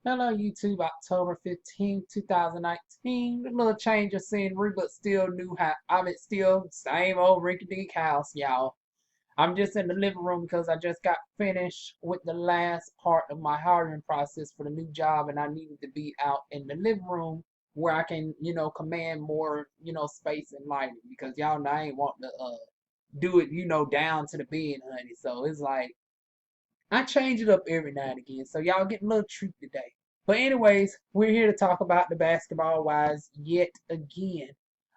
Hello YouTube, October 15th, 2019. A little change of scenery, but still new. Still same old rinky-dink house, y'all. I'm just in the living room because I just got finished with the last part of my hiring process for the new job, and I needed to be out in the living room where I can, command more, space and lighting because y'all know I ain't wanting to do it, down to the bed, honey. So it's like I change it up every now and again. So y'all get a little treat today. But anyways, we're here to talk about the basketball wives yet again.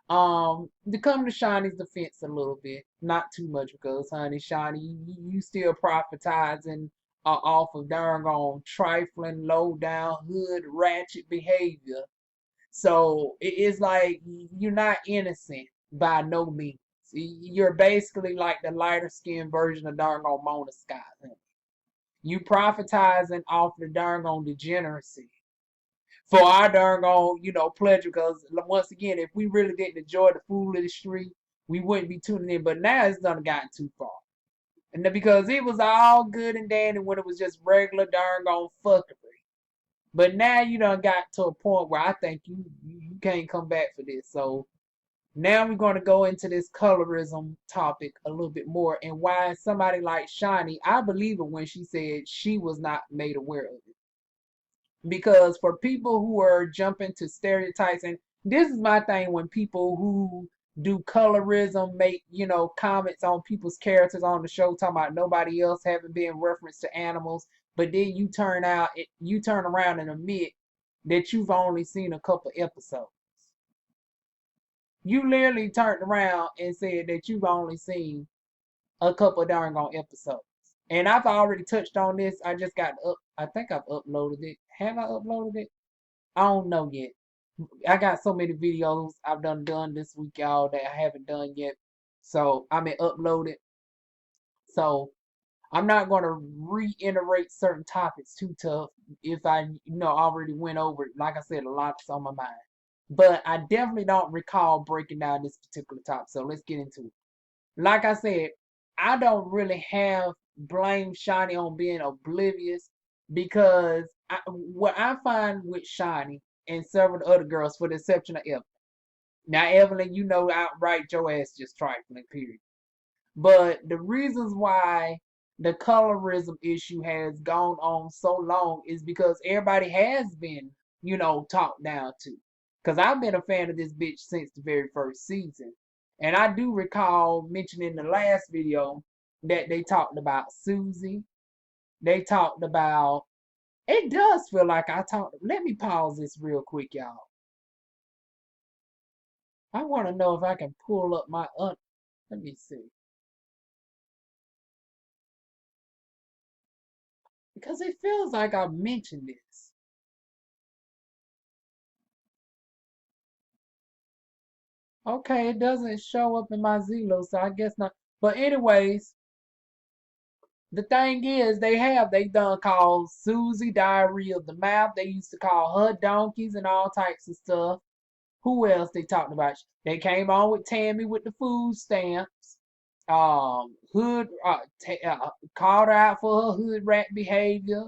To come to Shawnee's defense a little bit, not too much because, honey, Shawnee, you still prophetizing off of darn on trifling, low down, hood, ratchet behavior. So it is like you're not innocent by no means. You're basically like the lighter skinned version of darn on Mona Scott, honey. You prophetizing off the darn on degeneracy for our darn on, pleasure. Because once again, if we really didn't enjoy the food of the street, we wouldn't be tuning in. But now it's done gotten too far. And because it was all good and dandy when it was just regular darn on fuckery. But now you done got to a point where I think you can't come back for this. So now we're going to go into this colorism topic a little bit more and why somebody like Shawnee, I believe her when she said she was not made aware of it. Because for people who are jumping to stereotypes, and this is my thing when people who do colorism make, comments on people's characters on the show talking about nobody else having been referenced to animals, but then you turn around and admit that you've only seen a couple episodes. You literally turned around and said that you've only seen a couple darn on episodes. And I've already touched on this. I just got up. I think I've uploaded it. Have I uploaded it? I don't know yet. I got so many videos I've done this week, y'all, that I haven't done yet. So I mean uploaded. So I'm not gonna reiterate certain topics too tough if I already went over it. Like I said, a lot's on my mind. But I definitely don't recall breaking down this particular topic. So let's get into it. Like I said, I don't really have blame Shawnee on being oblivious because what I find with Shawnee and several other girls, for the exception of Evelyn. Now, Evelyn, outright your ass just trifling, period. But the reasons why the colorism issue has gone on so long is because everybody has been, talked down to. Because I've been a fan of this bitch since the very first season. And I do recall mentioning in the last video that they talked about Susie. They talked about, it does feel like I talked, let me pause this real quick, y'all. I want to know if I can pull up let me see. Because it feels like I mentioned this. Okay, it doesn't show up in my Zillow, so I guess not. But anyways, the thing is, they done called Susie Diary of the Mouth. They used to call her donkeys and all types of stuff. Who else they talked about? They came on with Tammy with the food stamps. Hood called her out for her hood rat behavior.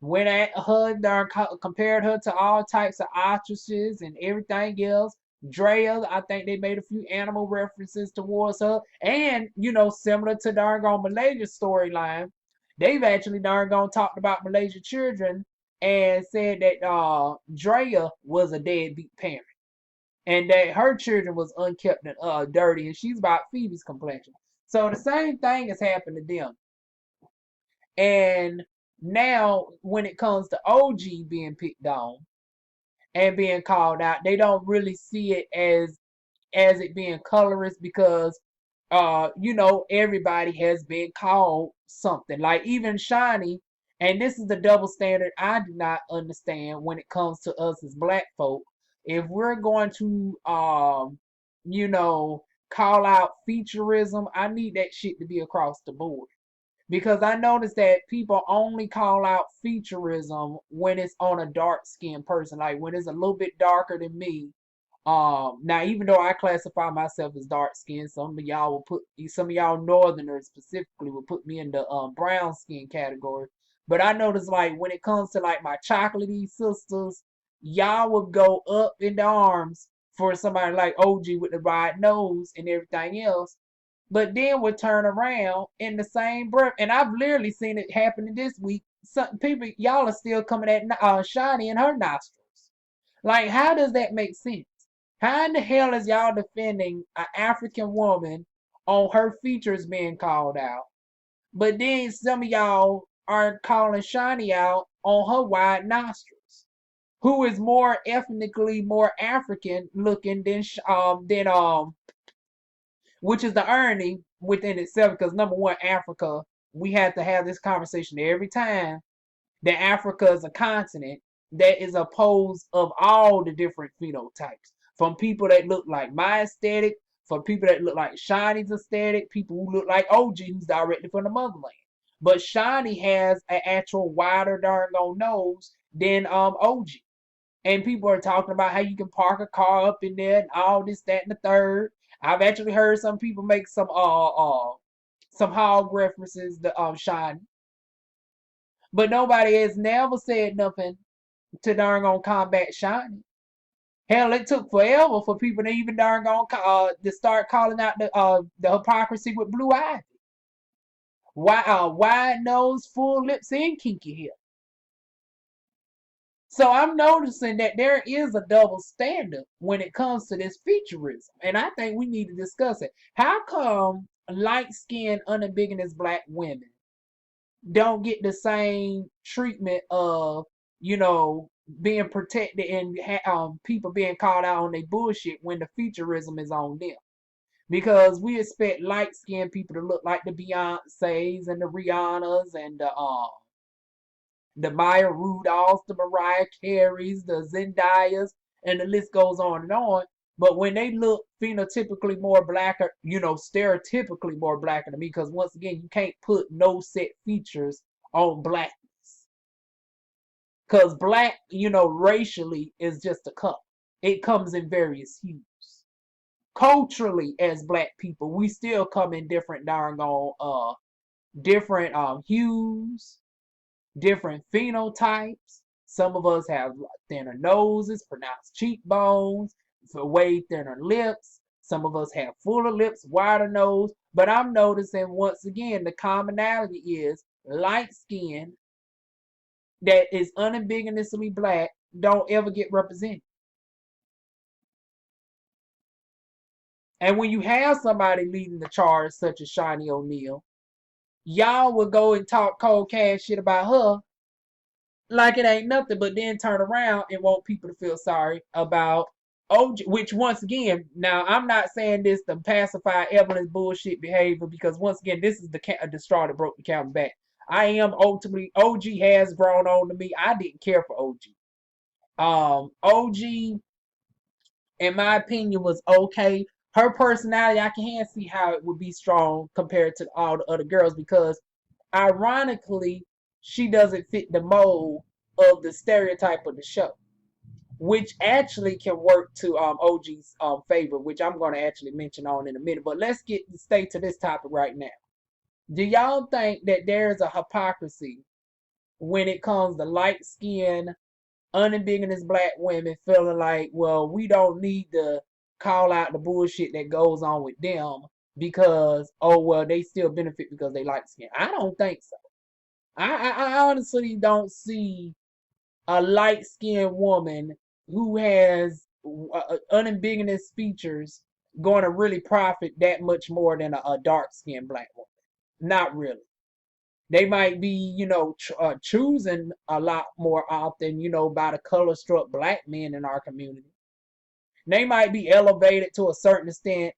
Went at her, darn, compared her to all types of ostriches and everything else. Drea, I think they made a few animal references towards her. And, similar to darn on Malaysia's storyline, they've actually darn gone talked about Malaysia children and said that Drea was a deadbeat parent. And that her children was unkept and dirty, and she's about Phoebe's complexion. So the same thing has happened to them. And now, when it comes to OG being picked on and being called out, they don't really see it as it being colorist because everybody has been called something. Like even Shawnee, and this is the double standard I do not understand when it comes to us as black folk. If we're going to call out featurism, I need that shit to be across the board. Because I noticed that people only call out featurism when it's on a dark skinned person, like when it's a little bit darker than me. Now even though I classify myself as dark skinned, some of y'all northerners specifically will put me in the brown skin category. But I noticed like when it comes to like my chocolatey sisters, y'all would go up in the arms for somebody like OG with the wide nose and everything else, but then would turn around in the same breath. And I've literally seen it happening this week. Some people, y'all are still coming at Shawnee and her nostrils. Like, how does that make sense? How in the hell is y'all defending an African woman on her features being called out? But then some of y'all are calling Shawnee out on her wide nostrils, who is more ethnically more African looking than which is the irony within itself. Because number one, Africa, we have to have this conversation every time that Africa is a continent that is opposed of all the different phenotypes. From people that look like my aesthetic, from people that look like Shawnee's aesthetic, people who look like OG, who's directly from the motherland. But Shawnee has an actual wider darn on nose than OG. And people are talking about how you can park a car up in there and all this, that, and the third. I've actually heard some people make some hog references to Shawnee. But nobody has never said nothing to darn on combat Shawnee. Hell, it took forever for people to even darn on to start calling out the hypocrisy with Blue Ivy. Wide nose, full lips, and kinky hair. So I'm noticing that there is a double standard when it comes to this featurism, and I think we need to discuss it. How come light-skinned, unambiguous black women don't get the same treatment of, you know, being protected and people being called out on their bullshit when the featurism is on them? Because we expect light skinned people to look like the Beyonces and the Rihannas and the Maya Rudolphs, the Mariah Careys, the Zendayas, and the list goes on and on. But when they look phenotypically more blacker, you know, stereotypically more blacker to me, because once again, you can't put no set features on blackness. Because black, you know, racially is just a color. It comes in various hues. Culturally, as black people, we still come in different different hues, different phenotypes. Some of us have thinner noses, pronounced cheekbones, way thinner lips. Some of us have fuller lips, wider nose. But I'm noticing once again the commonality is light skin that is unambiguously black don't ever get represented. And when you have somebody leading the charge such as Shawnee O'Neal, y'all will go and talk cold cash shit about her like it ain't nothing, but then turn around and want people to feel sorry about OG, which once again, now I'm not saying this to pacify Evelyn's bullshit behavior, because once again, this is the straw that broke the camel's back. I am ultimately, OG has grown on to me. I didn't care for OG. OG, in my opinion, was okay. Her personality, I can see how it would be strong compared to all the other girls, because ironically, she doesn't fit the mold of the stereotype of the show, which actually can work to OG's favor, which I'm going to actually mention on in a minute. But let's stay to this topic right now. Do y'all think that there's a hypocrisy when it comes to light skinned, unambiguous black women feeling like, well, we don't need to call out the bullshit that goes on with them because, oh, well, they still benefit because they light skin? I don't think so. I honestly don't see a light skinned woman who has unambiguous features going to really profit that much more than a dark skinned black woman. Not really. They might be, you know, choosing a lot more often, you know, by the color struck black men in our community. They might be elevated to a certain extent,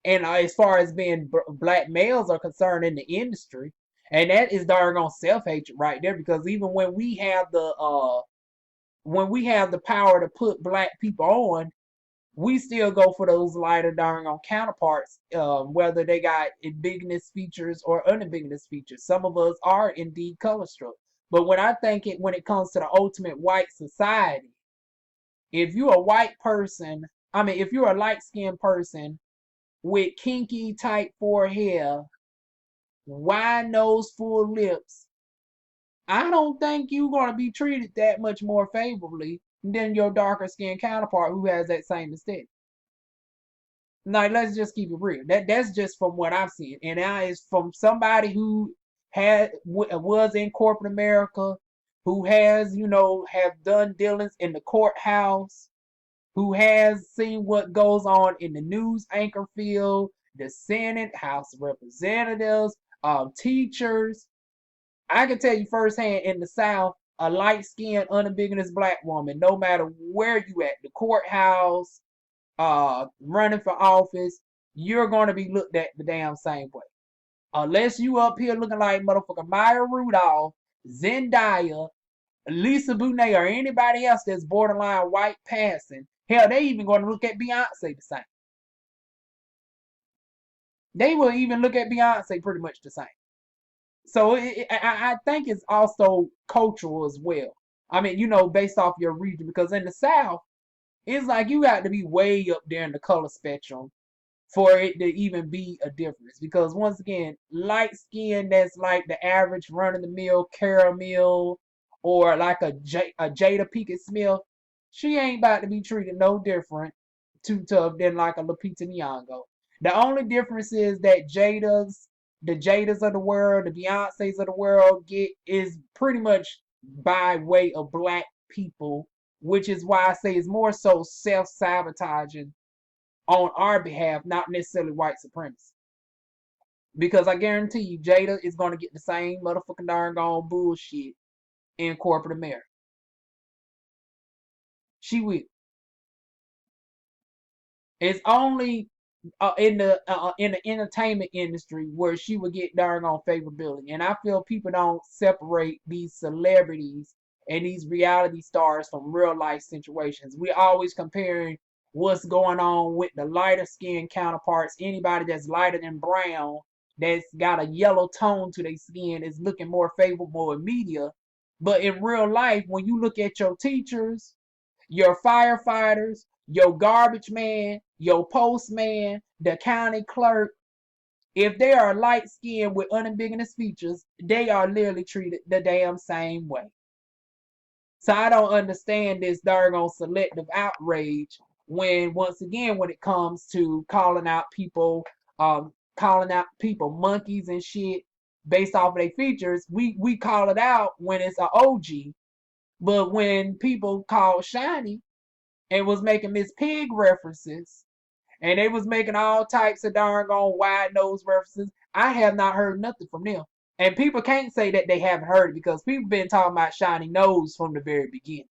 and as far as being black males are concerned in the industry, and that is darn on self-hatred right there, because even when we have the power to put black people on, we still go for those lighter darn on counterparts, whether they got ambiguous features or unambiguous features. Some of us are indeed color struck. But when it comes to the ultimate white society, if you're a white person, if you're a light skinned person with kinky type 4 hair, wide nose, full lips, I don't think you're going to be treated that much more favorably than your darker skinned counterpart who has that same aesthetic. Like, let's just keep it real. That's just from what I've seen, and that is from somebody who was in corporate America, who has have done dealings in the courthouse, who has seen what goes on in the news anchor field, the Senate, House of Representatives, teachers. I can tell you firsthand in the South, a light-skinned, unambiguous black woman, no matter where you at, the courthouse, running for office, you're going to be looked at the damn same way. Unless you up here looking like motherfucking Maya Rudolph, Zendaya, Lisa Bonet, or anybody else that's borderline white passing. Hell, they even going to look at Beyonce the same. They will even look at Beyonce pretty much the same. So I think it's also cultural as well. I mean, based off your region, because in the South, it's like you got to be way up there in the color spectrum for it to even be a difference. Because once again, light skin that's like the average run of the mill caramel or like a Jada Pinkett Smith, she ain't about to be treated no different too tough than like a Lupita Nyong'o. The only difference is that the Jadas of the world, the Beyoncés of the world get is pretty much by way of black people, which is why I say it's more so self-sabotaging on our behalf, not necessarily white supremacy. Because I guarantee you, Jada is going to get the same motherfucking darn gone bullshit in corporate America. She will. It's only in the entertainment industry where she would get darn on favorability, and I feel people don't separate these celebrities and these reality stars from real life situations. We're always comparing what's going on with the lighter skinned counterparts. Anybody that's lighter than brown, that's got a yellow tone to their skin, is looking more favorable in media. But in real life, when you look at your teachers, your firefighters, your garbage man, your postman, the county clerk, if they are light skinned with unambiguous features, they are literally treated the damn same way. So I don't understand this doggone selective outrage when, once again, when it comes to calling out people monkeys and shit based off of their features, we call it out when it's an OG. But when people call Shawnee and was making Miss Pig references, and they was making all types of darn gone wide nose references, I have not heard nothing from them. And people can't say that they haven't heard it because people been talking about Shiny Nose from the very beginning.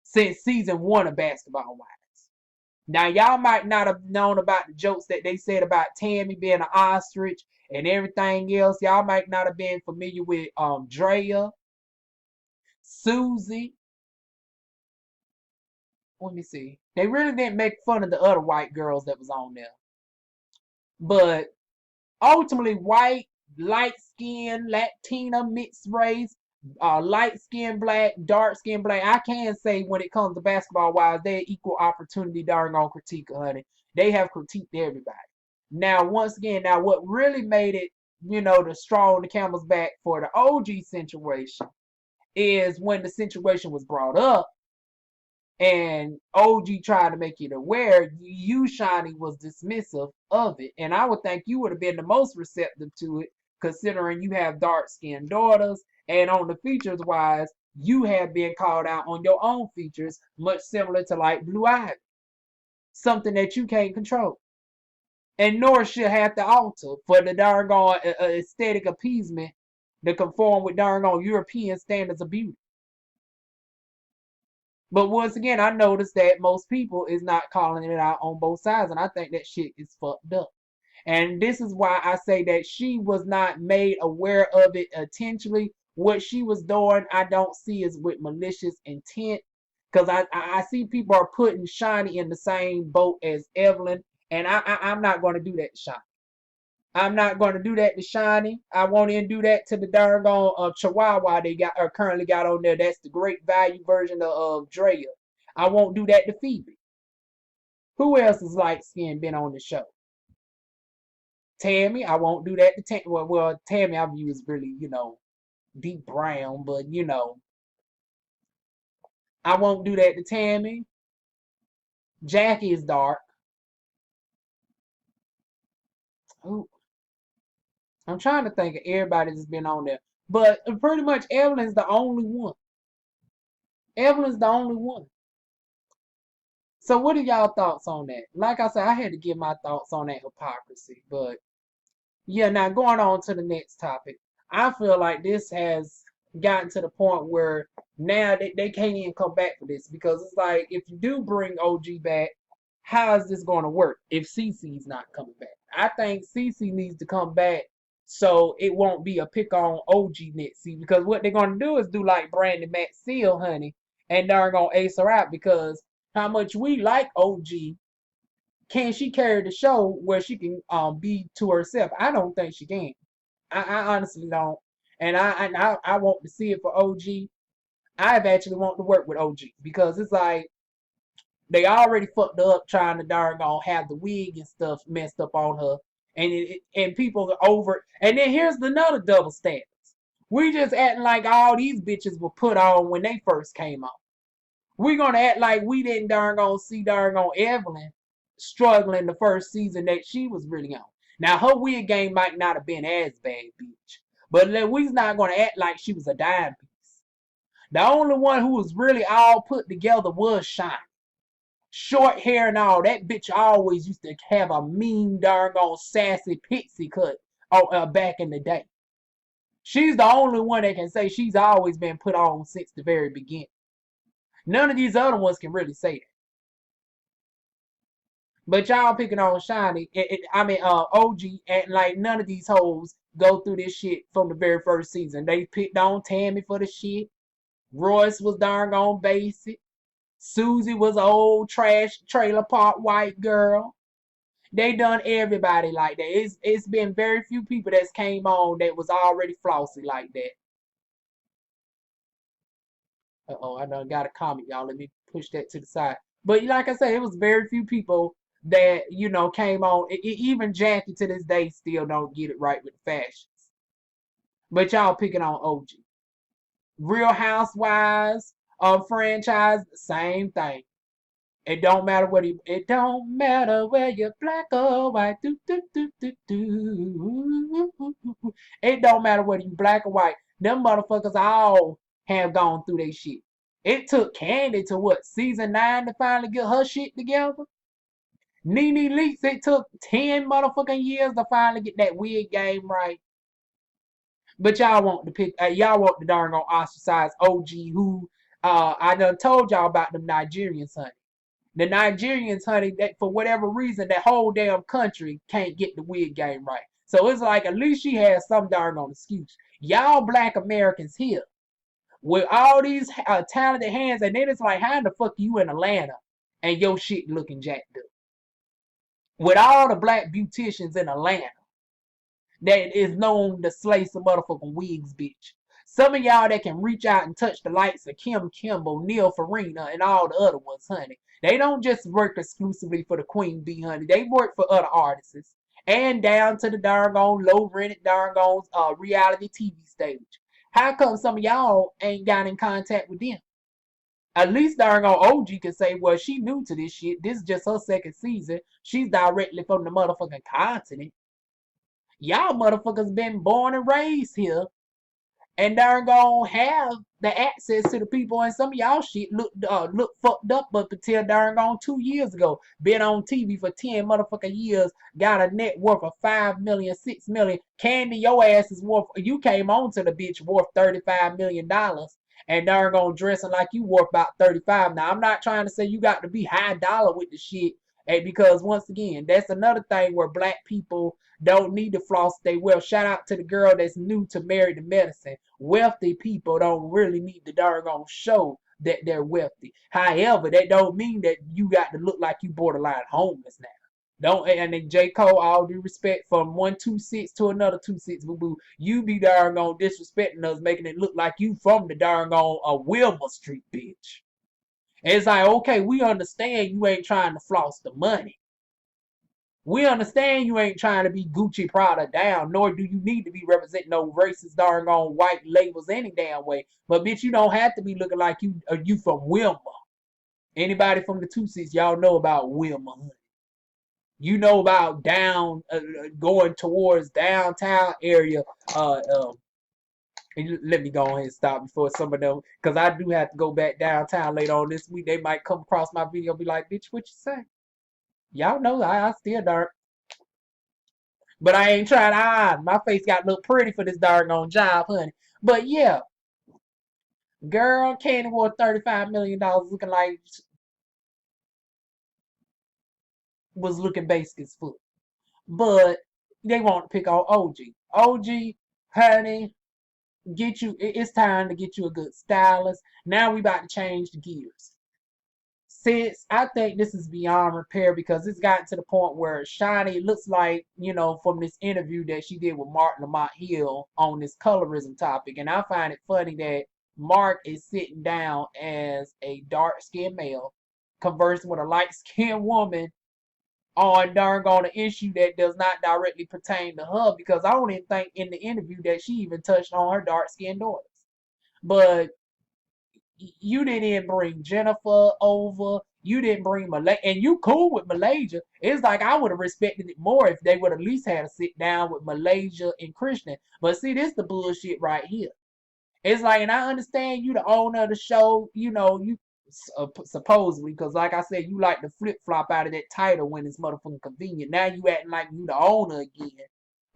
Since season 1 of Basketball Wives. Now y'all might not have known about the jokes that they said about Tammy being an ostrich and everything else. Y'all might not have been familiar with Drea, Susie. Let me see. They really didn't make fun of the other white girls that was on there. But ultimately, white, light skin, Latina, mixed race, light skin black, dark skin black. I can say when it comes to Basketball Wives, they're equal opportunity darn on critique, honey. They have critiqued everybody. Now, once again, what really made it, the straw on the camel's back for the OG situation is when the situation was brought up and OG tried to make it aware, you, Shawnee, was dismissive of it. And I would think you would have been the most receptive to it, considering you have dark-skinned daughters, and on the features wise, you have been called out on your own features, much similar to like Blue Ivy. Something that you can't control. And nor should have to alter for the darn aesthetic appeasement to conform with darn European standards of beauty. But once again, I noticed that most people is not calling it out on both sides, and I think that shit is fucked up. And this is why I say that she was not made aware of it intentionally. What she was doing, I don't see is with malicious intent. Because I see people are putting Shawnee in the same boat as Evelyn, and I'm not going to do that to Shawnee. I'm not going to do that to Shawnee. I won't even do that to the darn Chihuahua they got or currently got on there. That's the great value version of Drea. I won't do that to Phoebe. Who else is light skinned been on the show? Tammy, I won't do that to Tammy. Well, Tammy, I view is really, deep brown, but I won't do that to Tammy. Jackie is dark. Ooh, I'm trying to think of everybody that's been on there. But pretty much Evelyn's the only one. Evelyn's the only one. So what are y'all thoughts on that? Like I said, I had to give my thoughts on that hypocrisy. But yeah, now going on to the next topic. I feel like this has gotten to the point where now they can't even come back for this because it's like if you do bring OG back, how is this going to work if Cece's not coming back? I think Cece needs to come back so it won't be a pick on OG next season because what they're going to do is do like Brandon Matt Seal, honey, and they're going to ace her out because how much we like OG, can she carry the show where she can be to herself? I don't think she can. I honestly don't. And I want to see it for OG. I've actually want to work with OG because it's like they already fucked up trying to darn have the wig and stuff messed up on her, and people are over. And then here's another double standards. We just acting like all these bitches were put on when they first came on. We're gonna act like we didn't see Evelyn struggling the first season that she was really on. Now her wig game might not have been as bad, bitch, but we's not gonna act like she was a dime piece. The only one who was really all put together was Shawnee. Short hair and all. That bitch always used to have a mean sassy pixie cut back in the day. She's the only one that can say she's always been put on since the very beginning. None of these other ones can really say that. But y'all picking on Shawnee, OG, and like none of these hoes go through this shit from the very first season. They picked on Tammy for the shit. Royce was darn on basic. Susie was an old trash trailer park white girl. They done everybody like that. It's been very few people that's came on that was already flossy like that. Uh-oh, I done got a comment, y'all. Let me push that to the side. But like I said, it was very few people that, came on. Even Jackie to this day still don't get it right with the fashions. But y'all picking on OG. Real Housewives, franchise, same thing. It don't matter where you're black or white. Do, do, do, do, do. It don't matter whether you black or white. Them motherfuckers all have gone through their shit. It took Candy to what, season 9 to finally get her shit together? Nene Leakes, it took 10 motherfucking years to finally get that wig game right. But y'all want to y'all want the darn on ostracize OG who, I done told y'all about them Nigerians, honey. The Nigerians, honey, that for whatever reason, that whole damn country can't get the wig game right. So it's like at least she has some darn on excuse. Y'all black Americans here with all these talented hands, and then it's like, how the fuck you in Atlanta and your shit looking jacked up? With all the black beauticians in Atlanta that is known to slay some motherfucking wigs, bitch. Some of y'all that can reach out and touch the likes of Kim Kimble, Neil Farina, and all the other ones, honey. They don't just work exclusively for the Queen Bee, honey. They work for other artists. And down to the darn low-rented darn reality TV stage. How come some of y'all ain't got in contact with them? At least darn OG can say, well, she new to this shit. This is just her second season. She's directly from the motherfucking continent. Y'all motherfuckers been born and raised here and they're gonna have the access to the people, and some of y'all shit look fucked up until darn gone 2 years ago. Been on TV for 10 motherfucking years, got a net worth of 5 million, 6 million. Candy, your ass is worth, you came on to the bitch worth $35 million, and darn gonna dressing like you worth about 35. Now I'm not trying to say you got to be high dollar with the shit, because once again, that's another thing where black people don't need to floss their wealth. Shout out to the girl that's new to Married to Medicine. Wealthy people don't really need to doggone show that they're wealthy. However, that don't mean that you got to look like you borderline homeless now. Don't, and then J. Cole, all due respect, from 126 to another 26, boo boo, you be doggone disrespecting us, making it look like you from the doggone Wilma Street, bitch. And it's like, okay, we understand you ain't trying to floss the money. We understand you ain't trying to be Gucci Prada down, nor do you need to be representing no racist darn on white labels any damn way. But bitch, you don't have to be looking like you from Wilma. Anybody from the two seats, y'all know about Wilma, honey. You know about down going towards downtown area. Let me go ahead and stop before some of them, because I do have to go back downtown later on this week. They might come across my video and be like, bitch, what you say? Y'all know I still dark. But I ain't trying to hide. My face got a little pretty for this doggone job, honey. But yeah, girl, Candy wore $35 million looking like was looking basic as fuck. But they want to pick on OG. OG, honey, it's time to get you a good stylist. Now we about to change the gears. Since I think this is beyond repair, because it's gotten to the point where Shawnee looks like, from this interview that she did with Mark Lamont Hill on this colorism topic. And I find it funny that Mark is sitting down as a dark skinned male conversing with a light skinned woman on darn on an issue that does not directly pertain to her, because I don't even think in the interview that she even touched on her dark skinned daughters. But you didn't even bring Jennifer over. You didn't bring Malaysia, and you cool with Malaysia. It's like I would have respected it more if they would at least had to sit down with Malaysia and Christian. But see, this the bullshit right here. It's like, and I understand you the owner of the show, you supposedly, because like I said, you like to flip flop out of that title when it's motherfucking convenient. Now you acting like you the owner again.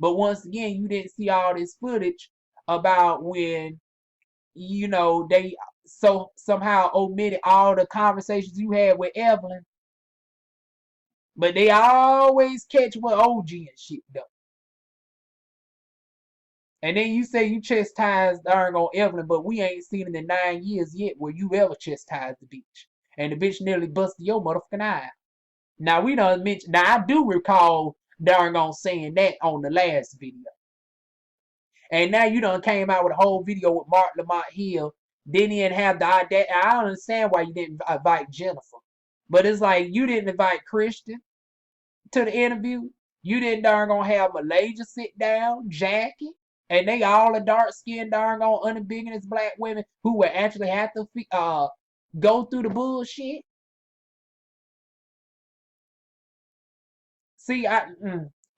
But once again, you didn't see all this footage about when they so somehow omitted all the conversations you had with Evelyn, but they always catch what OG and shit though. And then you say you chastised darn on Evelyn, but we ain't seen it in 9 years yet where you ever chastised the bitch. And the bitch nearly busted your motherfucking eye. Now we done mentioned, now I do recall darn on saying that on the last video. And now you done came out with a whole video with Mark Lamont Hill. Didn't even have the idea. I don't understand why you didn't invite Jennifer. But it's like you didn't invite Christian to the interview. You didn't darn gonna have Malaysia sit down, Jackie. And they all the dark skinned darn on unambiguous black women who would actually have to go through the bullshit. See,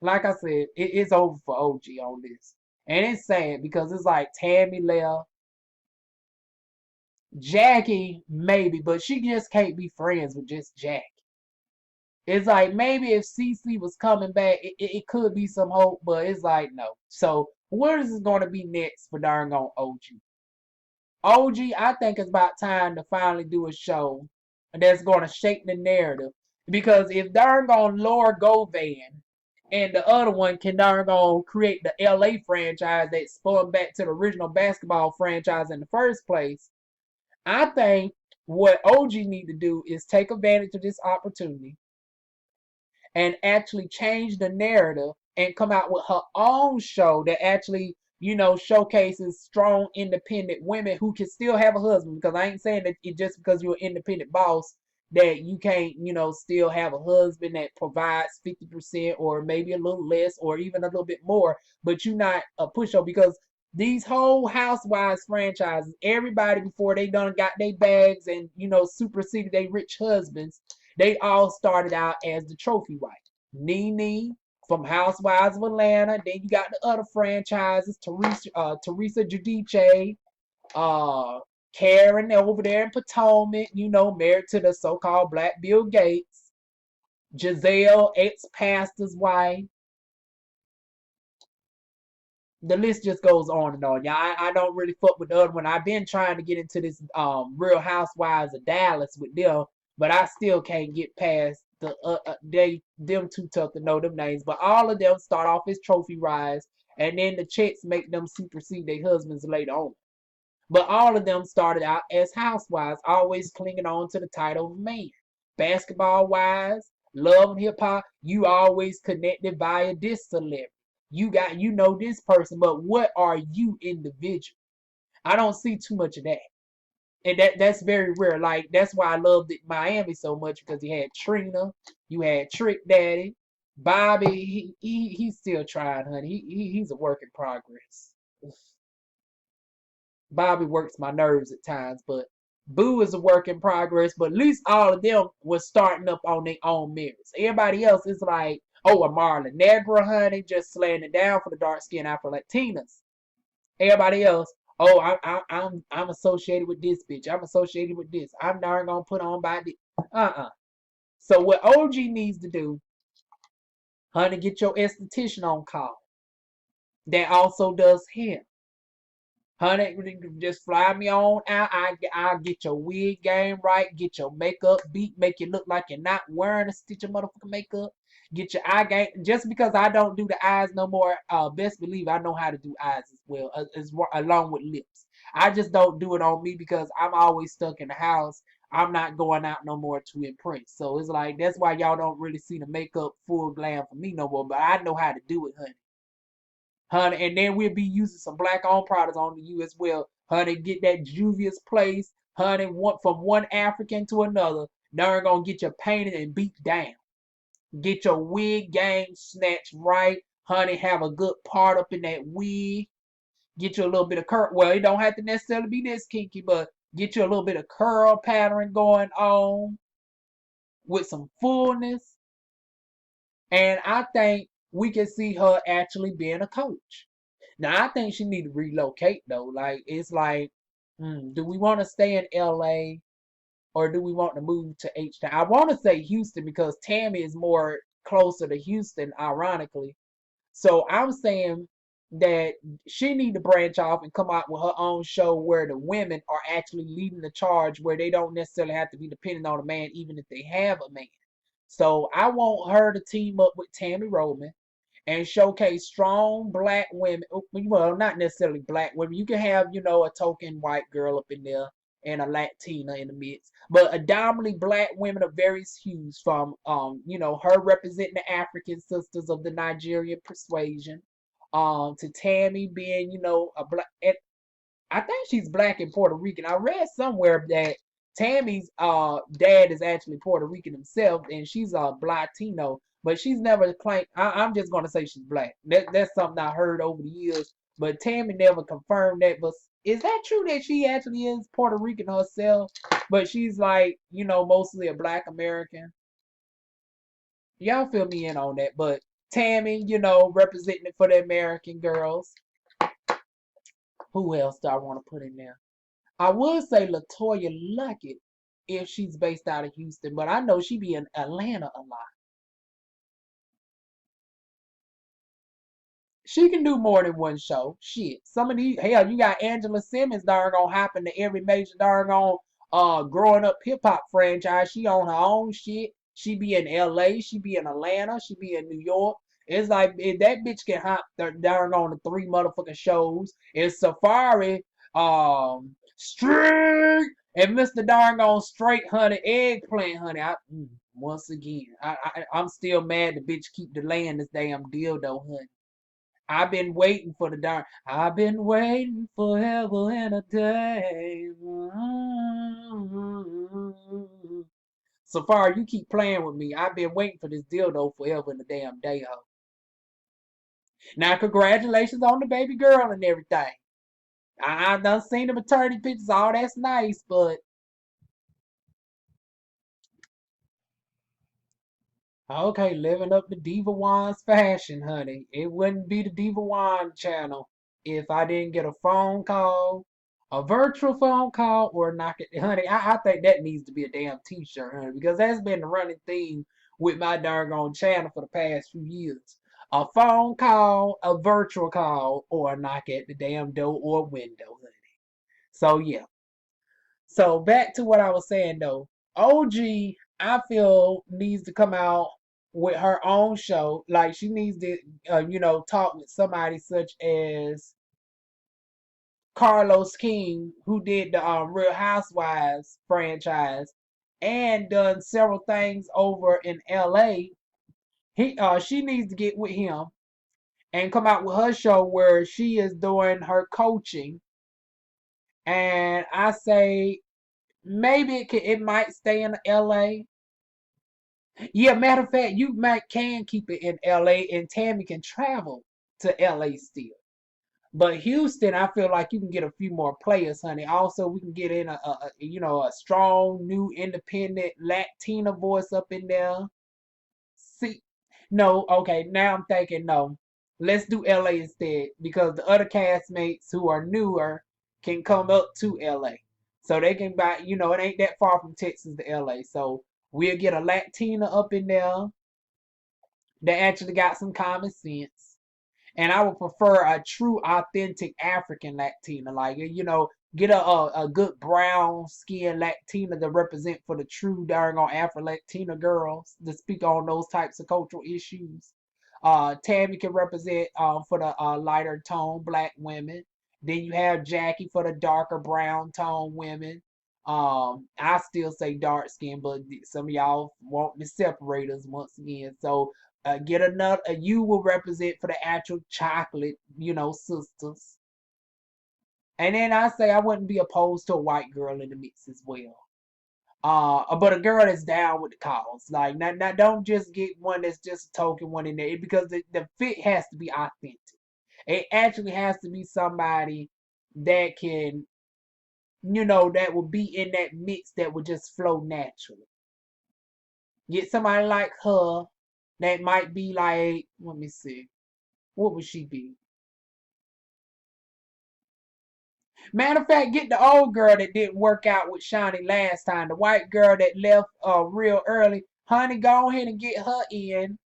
like I said, it's over for OG on this. And it's sad because it's like Tammy left, Jackie, maybe, but she just can't be friends with just Jackie. It's like maybe if Cece was coming back, it could be some hope, but it's like no. So what is going to be next for darn on OG? OG, I think it's about time to finally do a show that's going to shake the narrative. Because if darn on Laura Govan and the other one can darn on create the LA franchise that spun back to the original basketball franchise in the first place, I think what OG need to do is take advantage of this opportunity and actually change the narrative and come out with her own show that actually, showcases strong, independent women who can still have a husband. Because I ain't saying that it just because you're an independent boss that you can't, still have a husband that provides 50% or maybe a little less or even a little bit more, but you're not a pushover. Because these whole Housewives franchises, everybody before they done got their bags and, superseded their rich husbands, they all started out as the trophy wife. Nene from Housewives of Atlanta. Then you got the other franchises, Teresa Giudice, Karen over there in Potomac, married to the so-called Black Bill Gates. Giselle, ex-pastor's wife. The list just goes on and on. Yeah, I don't really fuck with the other one. I've been trying to get into this Real Housewives of Dallas with them, but I still can't get past them too tough to know them names. But all of them start off as trophy wives, and then the chicks make them supersede their husbands later on. But all of them started out as housewives, always clinging on to the title of man. Basketball wives, love and hip hop, you always connected via this celebrity. You know this person, but what are you individual? I don't see too much of that. And that's very rare. Like that's why I loved it Miami so much, because you had Trina, you had Trick Daddy, Bobby, he's still trying, honey. He's a work in progress. Bobby works my nerves at times, but Boo is a work in progress. But at least all of them was starting up on their own merits. Everybody else is like, oh, a Marla Negra, honey, just slaying it down for the dark skin Afro Latinas. Everybody else, oh, I'm associated with this bitch. I'm associated with this. I'm darn gonna put on by this. So what OG needs to do, honey, get your esthetician on call. That also does hair. Honey, just fly me on out. I'll get your wig game right, get your makeup beat, make you look like you're not wearing a stitch of motherfucking makeup. Get your eye game. Just because I don't do the eyes no more, best believe I know how to do eyes as well, along with lips. I just don't do it on me because I'm always stuck in the house. I'm not going out no more to impress. So it's like that's why y'all don't really see the makeup full glam for me no more. But I know how to do it, honey. Honey, and then we'll be using some black owned products on you as well. Honey, get that Juvia's place, honey, from one African to another. They're gonna get you painted and beat down. Get your wig game snatched right. Honey, have a good part up in that wig. Get you a little bit of curl. Well, it don't have to necessarily be this kinky, but get you a little bit of curl pattern going on with some fullness. And I think we can see her actually being a coach. Now I think she need to relocate though. Like it's like, do we want to stay in LA or do we want to move to H Town? I want to say Houston because Tammy is more closer to Houston, ironically. So I'm saying that she need to branch off and come out with her own show where the women are actually leading the charge, where they don't necessarily have to be dependent on a man, even if they have a man. So I want her to team up with Tammy Roman and showcase strong black women. Well, not necessarily black women. You can have, a token white girl up in there and a Latina in the midst, but a dominantly black women of various hues from, her representing the African sisters of the Nigerian persuasion, to Tammy being, a black. I think she's black and Puerto Rican. I read somewhere that Tammy's dad is actually Puerto Rican himself, and she's a Latino, but she's never claimed. I'm just gonna say she's black. That's something I heard over the years, but Tammy never confirmed that. But is that true that she actually is Puerto Rican herself, but she's like mostly a Black American? Y'all fill me in on that. But Tammy, representing it for the American girls. Who else do I want to put in there? I would say Latoya Luckett if she's based out of Houston, but I know she be in Atlanta a lot. She can do more than one show. Shit. Some of these hell, you got Angela Simmons darn gonna happen to every major darn on growing up hip hop franchise. She on her own shit. She be in LA, she be in Atlanta, she be in New York. It's like if that bitch can hop darn on the three motherfucking shows. It's Safari, Street, and Mr. Darn on Straight Honey, Eggplant Honey. Once again, I'm still mad the bitch keep delaying this damn dildo, honey. I've been waiting for the darn. I've been waiting forever and a day. So far, you keep playing with me. I've been waiting for this dildo forever and a damn day, ho. Now, congratulations on the baby girl and everything. I done seen the maternity pictures. All that's nice, but okay, living up the Diva Wan's fashion, honey. It wouldn't be the Diva Wan channel if I didn't get a phone call, a virtual phone call, or knock it. Honey, I think that needs to be a damn t-shirt, honey, because that's been the running theme with my darn channel for the past few years. A phone call, a virtual call, or a knock at the damn door or window, honey. So yeah. So back to what I was saying though. OG, I feel needs to come out with her own show. Like she needs to, talk with somebody such as Carlos King, who did the Real Housewives franchise and done several things over in LA. She needs to get with him and come out with her show where she is doing her coaching. And I say maybe it might stay in LA. Yeah, matter of fact, you might can keep it in LA and Tammy can travel to LA still. But Houston, I feel like you can get a few more players, honey. Also, we can get in a strong new independent Latina voice up in there. See, no, okay. Now I'm thinking no. Let's do LA instead because the other castmates who are newer can come up to LA, so they can buy. It ain't that far from Texas to LA, so we'll get a Latina up in there that actually got some common sense. And I would prefer a true, authentic African Latina, like get a good brown skin Latina to represent for the true darn on Afro Latina girls to speak on those types of cultural issues. Tammy can represent for the lighter tone black women. Then you have Jackie for the darker brown tone women. I still say dark skin, but some of y'all want to separate us once again. So get another. You will represent for the actual chocolate, sisters. And then I say I wouldn't be opposed to a white girl in the mix as well. But a girl that's down with the cause. Like, now don't just get one that's just a token one in there because the fit has to be authentic. It actually has to be somebody that can, that will be in that mix that would just flow naturally. Get somebody like her that might be like, let me see, what would she be? Matter of fact, get the old girl that didn't work out with Shawnee last time, the white girl that left real early. Honey, go ahead and get her in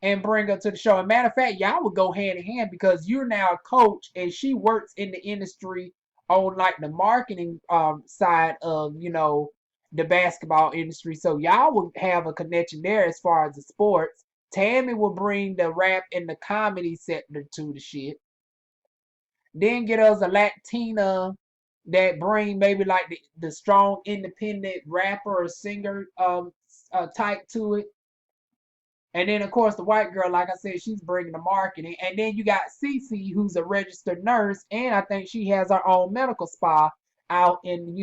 and bring her to the show. And matter of fact, y'all would go hand in hand because you're now a coach and she works in the industry on like the marketing side of the basketball industry. So y'all would have a connection there as far as the sports. Tammy will bring the rap and the comedy sector to the shit. Then get us a Latina that bring maybe like the strong independent rapper or singer type to it. And then, of course, the white girl, like I said, she's bringing the marketing. And then you got Cece, who's a registered nurse, and I think she has her own medical spa out in,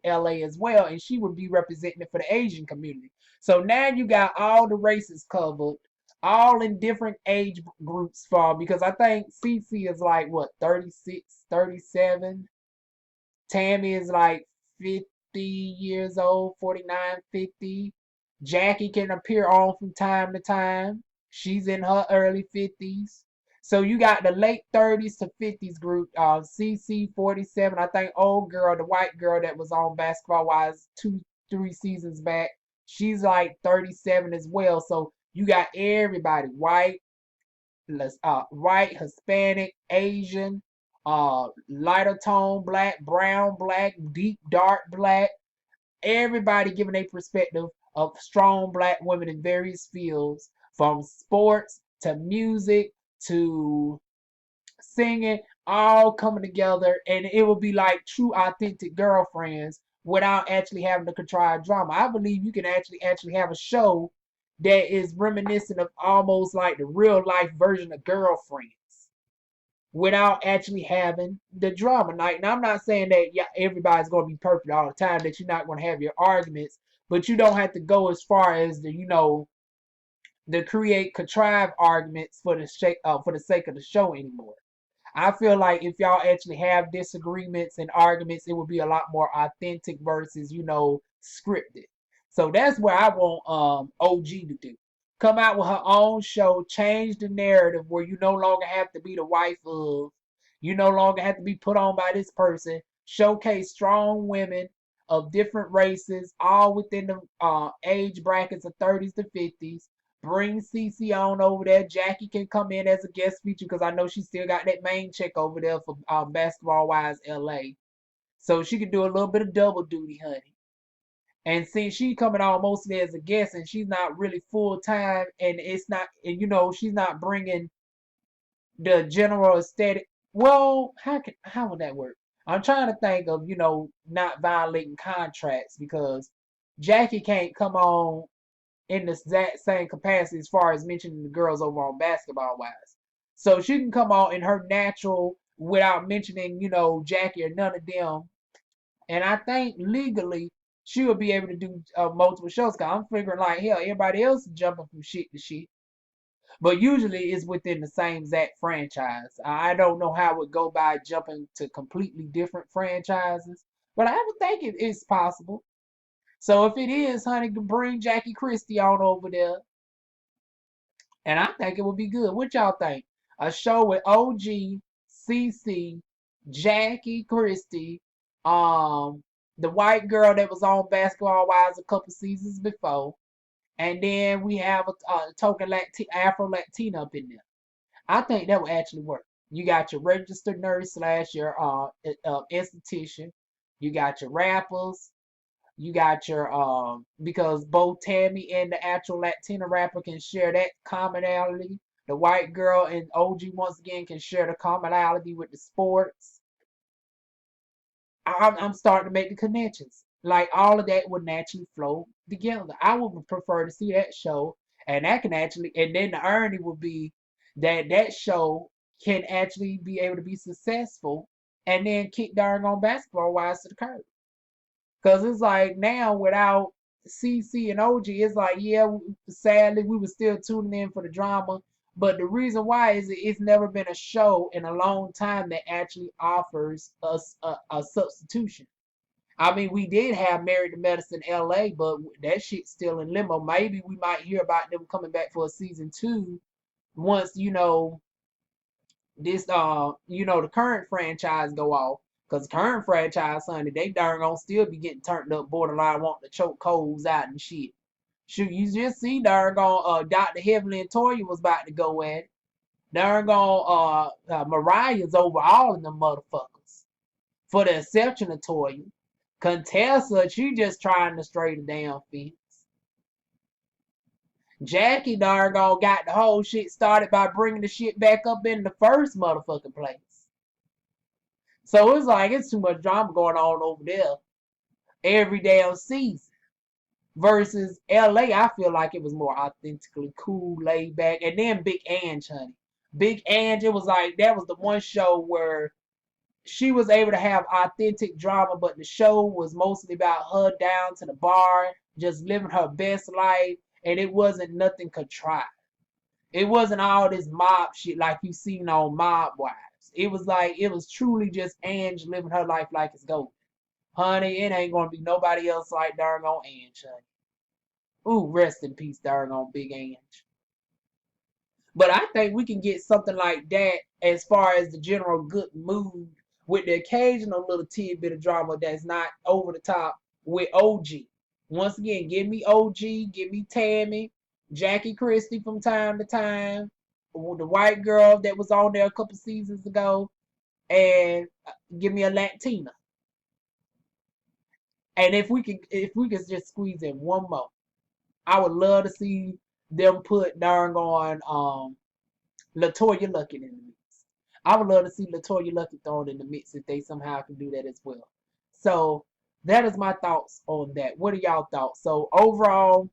LA as well. And she would be representing it for the Asian community. So now you got all the races covered, all in different age groups for because I think Cece is like what, 36, 37. Tammy is like 50 years old, 49, 50. Jackie can appear on from time to time. She's in her early 50s. So you got the late 30s to 50s group. CC 47. I think old girl, the white girl that was on Basketball Wives 2, 3 seasons back. She's like 37 as well. So you got everybody white, Hispanic, Asian, lighter tone black, brown black, deep dark black. Everybody giving a perspective of strong black women in various fields, from sports to music to singing, all coming together, and it will be like true, authentic girlfriends without actually having to contrive drama. I believe you can actually have a show that is reminiscent of almost like the real life version of Girlfriends without actually having the drama. Like, now I'm not saying that everybody's going to be perfect all the time, that you're not going to have your arguments, but you don't have to go as far as the create contrived arguments for the sake of the show anymore. I feel like if y'all actually have disagreements and arguments, it would be a lot more authentic versus, scripted. So that's where I want OG to do. Come out with her own show, change the narrative where you no longer have to be the wife of, you no longer have to be put on by this person. Showcase strong women of different races, all within the age brackets of 30s to 50s. Bring Cece on over there. Jackie can come in as a guest feature because I know she still got that main chick over there for Basketball Wise LA. So she can do a little bit of double duty, honey. And since she coming on mostly as a guest and she's not really full time and it's not, and she's not bringing the general aesthetic. Well, how would that work? I'm trying to think of not violating contracts because Jackie can't come on in the exact same capacity as far as mentioning the girls over on Basketball Wise. So she can come on in her natural without mentioning, Jackie or none of them. And I think legally she will be able to do multiple shows. Cause I'm figuring like hell, everybody else is jumping from shit to shit. But usually it's within the same exact franchise. I don't know how it would go by jumping to completely different franchises, but I would think it is possible. So if it is, honey, bring Jackie Christie on over there, and I think it would be good. What y'all think? A show with OG, CC, Jackie Christie, um, the white girl that was on Basketball Wives a couple seasons before, and then we have a token Afro Latina up in there. I think that would actually work. You got your registered nurse slash your esthetician. You got your rappers. You got your because both Tammy and the actual Latina rapper can share that commonality. The white girl and OG once again can share the commonality with the sports. I'm starting to make the connections. Like all of that would naturally flow together. I would prefer to see that show, and that can actually, and then the irony would be that that show can actually be able to be successful, and then kick darn on Basketball Wives to the curb. Cause it's like now without CC and OG, it's like yeah, sadly we were still tuning in for the drama. But the reason why is it's never been a show in a long time that actually offers us a substitution. I mean, we did have Married to Medicine LA, but that shit's still in limbo. Maybe we might hear about them coming back for a season two once this the current franchise go off. Cause the current franchise, honey, they darn gonna still be getting turned up borderline wanting to choke coals out and shit. Shoot, you just see darn gone Dr. Heavenly and Toya was about to go at it. Darn gone Mariah's over all of them motherfuckers. For the exception of Toya. Contessa, she just trying to straight a damn fence. Jackie darn gone got the whole shit started by bringing the shit back up in the first motherfucking place. So it's like it's too much drama going on over there every damn season. Versus LA, I feel like it was more authentically cool, laid back. And then Big Ange, honey. Big Ange, it was like that was the one show where she was able to have authentic drama, but the show was mostly about her down to the bar, just living her best life, and it wasn't nothing contrived. It wasn't all this mob shit like you seen on Mob Wives. It was like it was truly just Ange living her life like it's golden. Honey, it ain't gonna be nobody else like darn on Ange, honey. Ooh, rest in peace, darn on Big Ange. But I think we can get something like that as far as the general good mood with the occasional little tidbit of drama that's not over the top with OG. Once again, give me OG, give me Tammy, Jackie Christie from time to time, the white girl that was on there a couple seasons ago, and give me a Latina. And if we could just squeeze in one more, I would love to see them put darn on LaToya Luckett in the mix. I would love to see LaToya Luckett thrown in the mix if they somehow can do that as well. So that is my thoughts on that. What are y'all thoughts? So overall,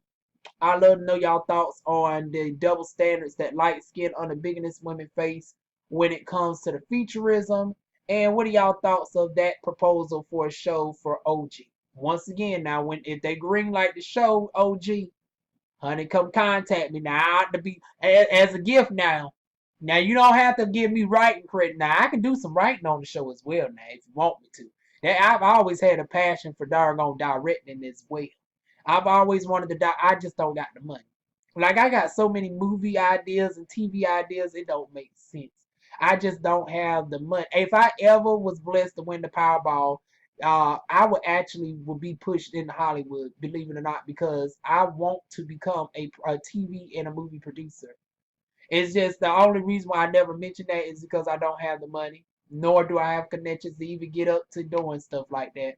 I love to know y'all thoughts on the double standards that light skinned unambiguous women face when it comes to the featurism. And what are y'all thoughts of that proposal for a show for OG? Once again, now when if they green light the show, OG, honey, come contact me now. I have to be as a gift now. Now you don't have to give me writing credit. Now I can do some writing on the show as well. Now if you want me to. I've always had a passion for doggone directing as well. I've always wanted to. I just don't got the money. Like I got so many movie ideas and TV ideas, it don't make sense. I just don't have the money. If I ever was blessed to win the Powerball, I would be pushed into Hollywood, believe it or not, because I want to become a TV and a movie producer. It's just the only reason why I never mention that is because I don't have the money, nor do I have connections to even get up to doing stuff like that.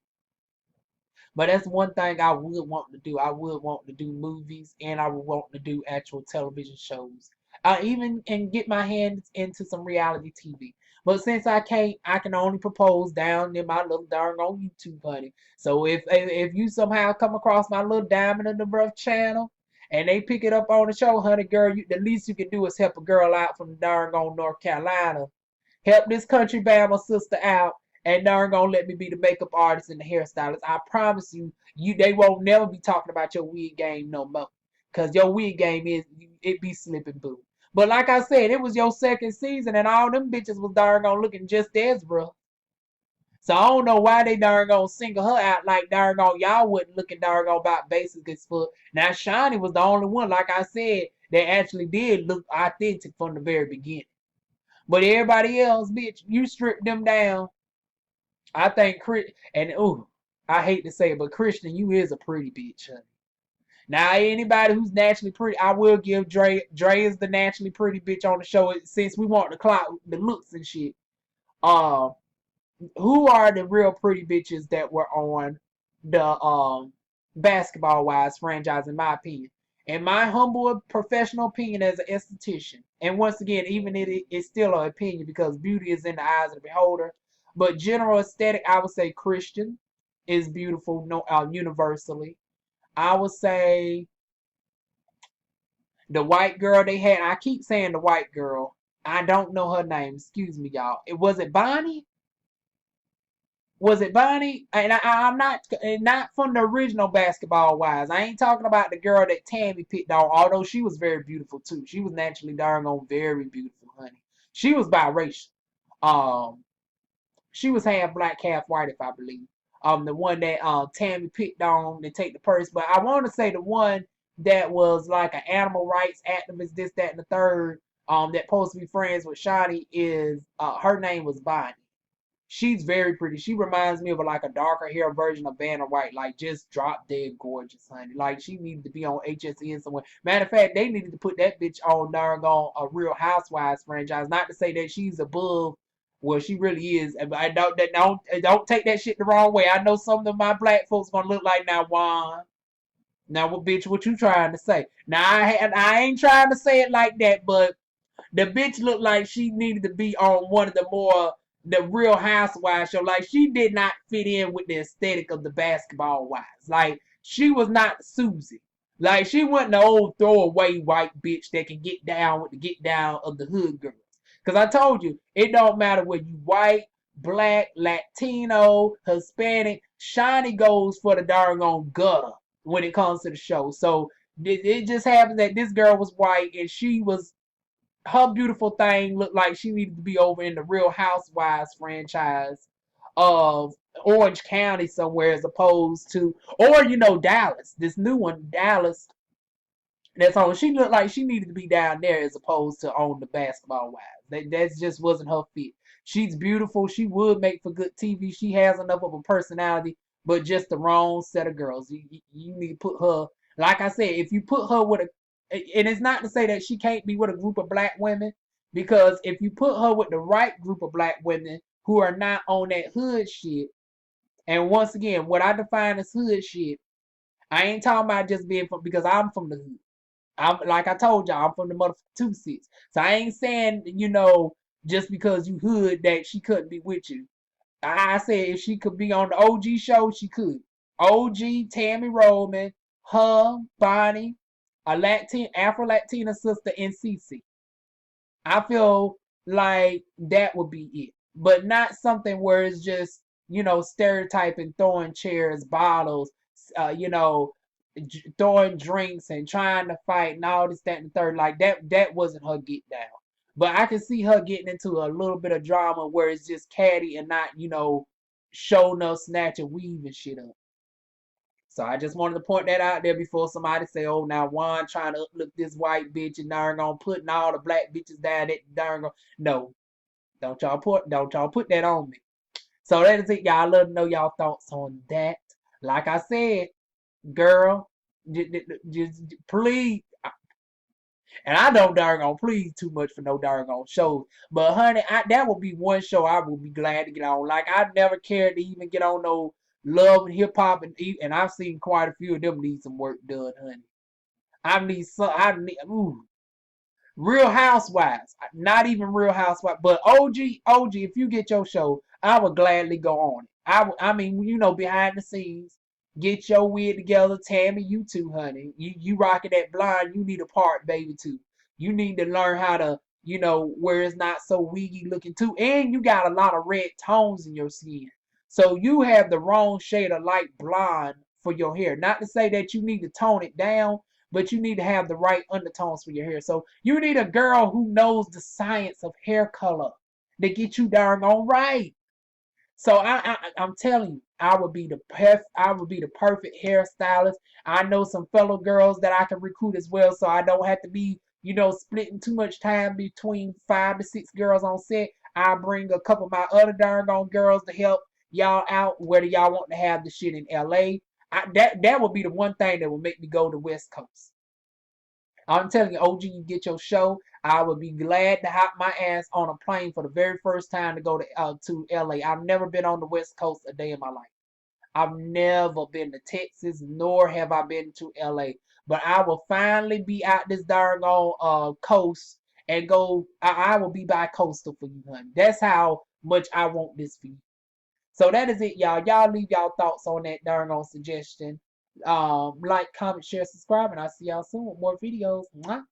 But that's one thing I would want to do. I would want to do movies and I would want to do actual television shows. Even and get my hands into some reality TV. But since I can't, I can only propose down in my little darn on YouTube, buddy. So if you somehow come across my little Diamond in the Rough channel and they pick it up on the show, honey girl, the least you can do is help a girl out from darn on North Carolina. Help this country Bama sister out and they're gonna let me be the makeup artist and the hairstylist. I promise you, they won't never be talking about your wig game no more. Cause your wig game it be slipping boo. But like I said, it was your second season and all them bitches was darn gonna looking just as bro. So I don't know why they darn gonna single her out like darn gonna y'all wasn't looking darn gonna about basic as fuck. Now Shawnee was the only one, like I said, that actually did look authentic from the very beginning. But everybody else, bitch, you strip them down. I think and ooh, I hate to say it, but Christian, you is a pretty bitch, honey. Now anybody who's naturally pretty, I will give Dre. Dre is the naturally pretty bitch on the show since we want the clout, the looks and shit. Um, who are the real pretty bitches that were on the Basketball Wives franchise, in my opinion? In my humble professional opinion as an esthetician, and once again, even it's still an opinion because beauty is in the eyes of the beholder. But general aesthetic, I would say Christian is beautiful, no, universally. I would say the white girl they had. I keep saying the white girl. I don't know her name. Excuse me, y'all. Was it Bonnie? Was it Bonnie? And I'm not from the original Basketball Wives. I ain't talking about the girl that Tammy picked on, although she was very beautiful too. She was naturally darn on very beautiful, honey. She was biracial. Um, she was half black, half white, if I believe. The one that Tammy picked on to take the purse, but I want to say the one that was like an animal rights activist, this, that, and the third. That supposed to be friends with Shawnee is her name was Bonnie. She's very pretty. She reminds me of like a darker hair version of Vanna White, like just drop dead gorgeous, honey. Like she needed to be on HSN somewhere. Matter of fact, they needed to put that bitch on darn on a Real Housewives franchise. Not to say that she's above. Well, she really is. I don't take that shit the wrong way. I know some of my black folks gonna look like now Juan. Now what bitch? What you trying to say? Now I ain't trying to say it like that, but the bitch looked like she needed to be on one of the Real Housewives show. Like she did not fit in with the aesthetic of the Basketball Wives. Like she was not Susie. Like she wasn't the old throwaway white bitch that can get down with the get down of the hood girls. Cause I told you, it don't matter whether you white, black, Latino, Hispanic. Shawnee goes for the darn on gutter when it comes to the show. So it just happens that this girl was white and she was her beautiful thing looked like she needed to be over in the Real Housewives franchise of Orange County somewhere, as opposed to, or Dallas, this new one, Dallas. That's all. She looked like she needed to be down there as opposed to on the Basketball Wives. That just wasn't her fit. She's beautiful. She would make for good TV. She has enough of a personality, but just the wrong set of girls. You need to put her, like I said, if you put her with and it's not to say that she can't be with a group of black women, because if you put her with the right group of black women who are not on that hood shit, and once again, what I define as hood shit, I ain't talking about just being from, because I'm from the hood. I'm like I told y'all, I'm from the motherfucking 2-6. So I ain't saying, just because you hood that she couldn't be with you. I said if she could be on the OG show, she could. OG, Tammy Roman, her, Bonnie, a Afro Latina sister, and Cece. I feel like that would be it. But not something where it's just, stereotyping, throwing chairs, bottles, throwing drinks and trying to fight and all this, that, and the third. Like that wasn't her get down. But I can see her getting into a little bit of drama where it's just catty and not, showing up, snatch and weave and shit up. So I just wanted to point that out there before somebody say, "Oh, now Juan trying to uplift this white bitch and darn gonna putting all the black bitches down." That darn gonna no, don't y'all put that on me. So that is it, y'all. Let me know y'all thoughts on that. Like I said, girl, just please. And I don't darn on please too much for no darn on shows. But honey, that would be one show I would be glad to get on. Like I never cared to even get on no love and hip hop, and I've seen quite a few of them need some work done, honey. Ooh. Real Housewives, not even Real Housewives, but OG. If you get your show, I would gladly go on it. I mean, behind the scenes, get your wig together, Tammy. You too, honey. You rocking that blonde. You need a part, baby, too. You need to learn how to, you know, where it's not so wiggy looking too. And you got a lot of red tones in your skin. So you have the wrong shade of light blonde for your hair. Not to say that you need to tone it down, but you need to have the right undertones for your hair. So you need a girl who knows the science of hair color to get you darn on right. So I'm telling you, I would be the perfect hairstylist. I know some fellow girls that I can recruit as well, so I don't have to be, you know, splitting too much time between 5 to 6 girls on set. I bring a couple of my other darn on girls to help y'all out, whether y'all want to have the shit in LA. That would be the one thing that would make me go to West Coast. I'm telling you, OG, you get your show. I would be glad to hop my ass on a plane for the very first time to go to LA. I've never been on the West Coast a day in my life. I've never been to Texas, nor have I been to LA. But I will finally be out this darn coast and go. I will be bi-coastal for you, honey. That's how much I want this for you. So that is it, y'all. Y'all leave y'all thoughts on that darn suggestion. Like, comment, share, subscribe, and I'll see y'all soon with more videos. Mwah.